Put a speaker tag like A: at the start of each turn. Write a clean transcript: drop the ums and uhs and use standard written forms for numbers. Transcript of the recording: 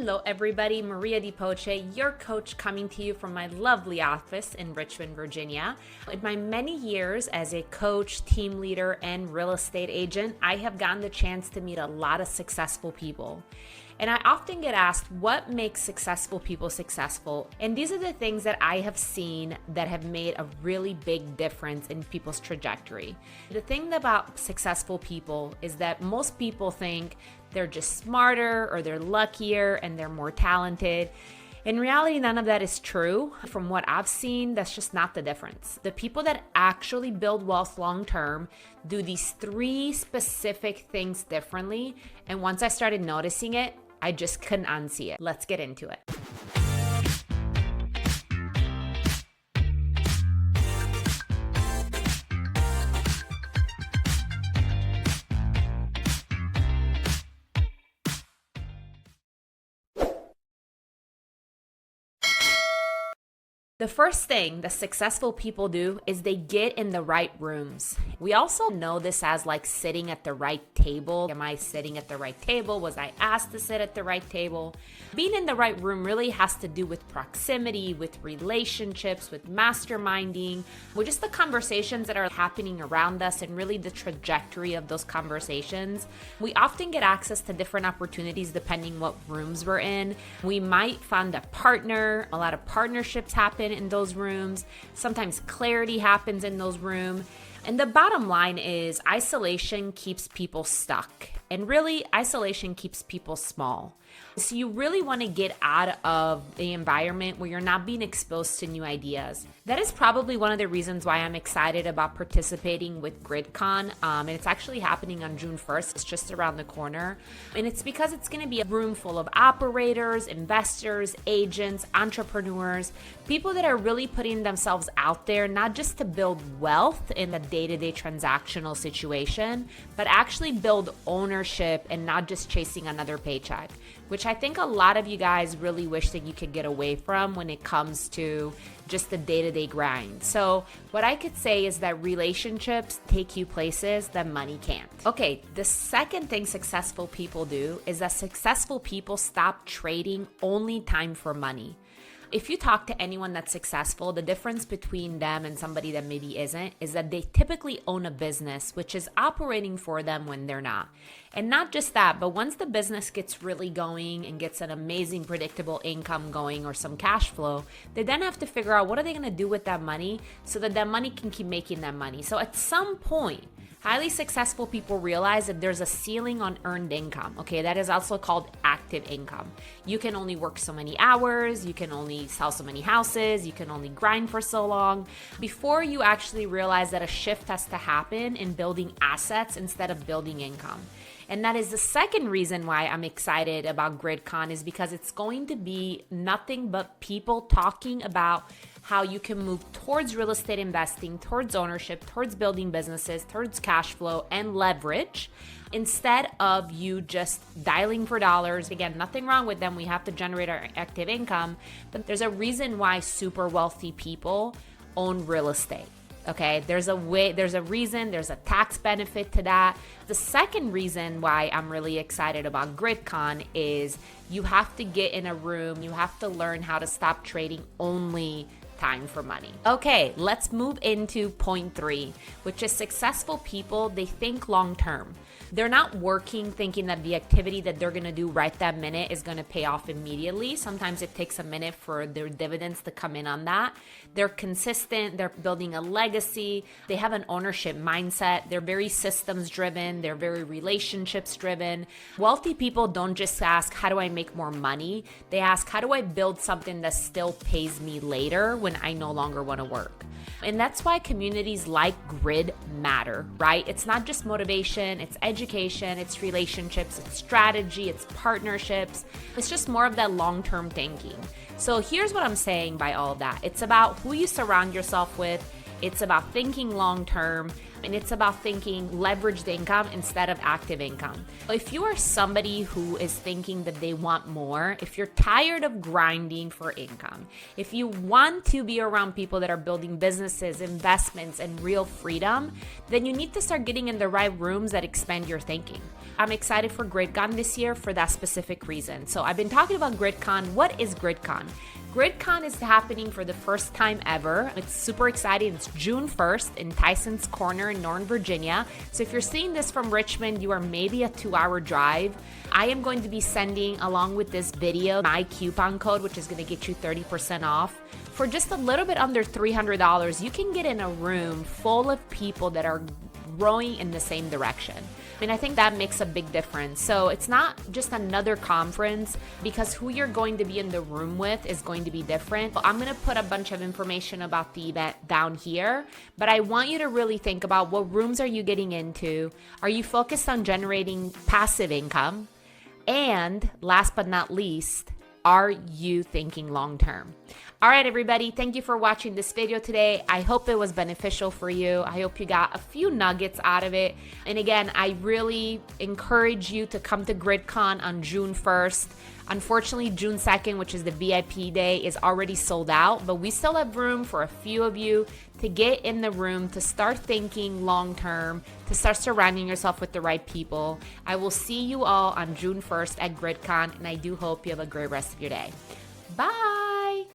A: Hello everybody, Maria Di Poche, your coach, coming to you from my lovely office in Richmond, Virginia. In my many years as a coach, team leader, and real estate agent, I have gotten the chance to meet a lot of successful people. And I often get asked, what makes successful people successful? And these are the things that I have seen that have made a really big difference in people's trajectory. The thing about successful people is that most people think they're just smarter or they're luckier and they're more talented. In reality, none of that is true. From what I've seen, that's just not the difference. The people that actually build wealth long term do these three specific things differently. And once I started noticing it, I just couldn't unsee it. Let's get into it. The first thing that successful people do is they get in the right rooms. We also know this as like sitting at the right table. Am I sitting at the right table? Was I asked to sit at the right table? Being in the right room really has to do with proximity, with relationships, with masterminding, with just the conversations that are happening around us and really the trajectory of those conversations. We often get access to different opportunities depending what rooms we're in. We might find a partner. A lot of partnerships happen in those rooms. Sometimes clarity happens in those rooms. And the bottom line is isolation keeps people stuck. And really, isolation keeps people small. So you really want to get out of the environment where you're not being exposed to new ideas. That is probably one of the reasons why I'm excited about participating with GRIDCON. And it's actually happening on June 1st. It's just around the corner. And it's because it's going to be a room full of operators, investors, agents, entrepreneurs, people that are really putting themselves out there, not just to build wealth in a day-to-day transactional situation, but actually build ownership and not just chasing another paycheck, which I think a lot of you guys really wish that you could get away from when it comes to just the day-to-day grind. So what I could say is that relationships take you places that money can't. Okay, the second thing successful people do is that successful people stop trading only time for money. If you talk to anyone that's successful, the difference between them and somebody that maybe isn't is that they typically own a business, which is operating for them when they're not. And not just that, but once the business gets really going and gets an amazing predictable income going or some cash flow, they then have to figure out what are they going to do with that money so that that money can keep making that money. So at some point, highly successful people realize that there's a ceiling on earned income, okay? That is also called active income. You can only work so many hours, you can only sell so many houses, you can only grind for so long before you actually realize that a shift has to happen in building assets instead of building income. And that is the second reason why I'm excited about GRIDCON, is because it's going to be nothing but people talking about how you can move towards real estate investing, towards ownership, towards building businesses, towards cash flow and leverage, instead of you just dialing for dollars. Again, nothing wrong with them. We have to generate our active income, but there's a reason why super wealthy people own real estate. Okay, there's a reason, there's a tax benefit to that. The second reason why I'm really excited about GRIDCON is you have to get in a room, you have to learn how to stop trading only time for money. Okay, let's move into point 3, which is successful people, they think long term. They're not working thinking that the activity that they're going to do right that minute is going to pay off immediately. Sometimes it takes a minute for their dividends to come in on that. They're consistent. They're building a legacy. They have an ownership mindset. They're very systems driven. They're very relationships driven. Wealthy people don't just ask, how do I make more money? They ask, how do I build something that still pays me later when I no longer want to work? And that's why communities like Grid matter, right? It's not just motivation, it's education, it's relationships, it's strategy, it's partnerships. It's just more of that long-term thinking. So here's what I'm saying by all of that. It's about who you surround yourself with. It's about thinking long term, and it's about thinking leveraged income instead of active income. If you are somebody who is thinking that they want more, if you're tired of grinding for income, if you want to be around people that are building businesses, investments, and real freedom, then you need to start getting in the right rooms that expand your thinking. I'm excited for GRIDCON this year for that specific reason. So I've been talking about GRIDCON. What is GRIDCON? GRIDCON is happening for the first time ever. It's super exciting. It's June 1st in Tyson's Corner in Northern Virginia. So if you're seeing this from Richmond, you are maybe a 2-hour drive. I am going to be sending, along with this video, my coupon code, which is going to get you 30% off. For just a little bit under $300, you can get in a room full of people that are rowing in the same direction. I think that makes a big difference. So it's not just another conference, because who you're going to be in the room with is going to be different. I'm going to put a bunch of information about the event down here, but I want you to really think about what rooms are you getting into? Are you focused on generating passive income? And last but not least, are you thinking long term? All right, everybody, thank you for watching this video today. I hope it was beneficial for you. I hope you got a few nuggets out of it. And again, I really encourage you to come to GRIDCON on June 1st. Unfortunately, June 2nd, which is the VIP day, is already sold out, but we still have room for a few of you to get in the room, to start thinking long term, to start surrounding yourself with the right people. I will see you all on June 1st at GRIDCON, and I do hope you have a great rest of your day. Bye.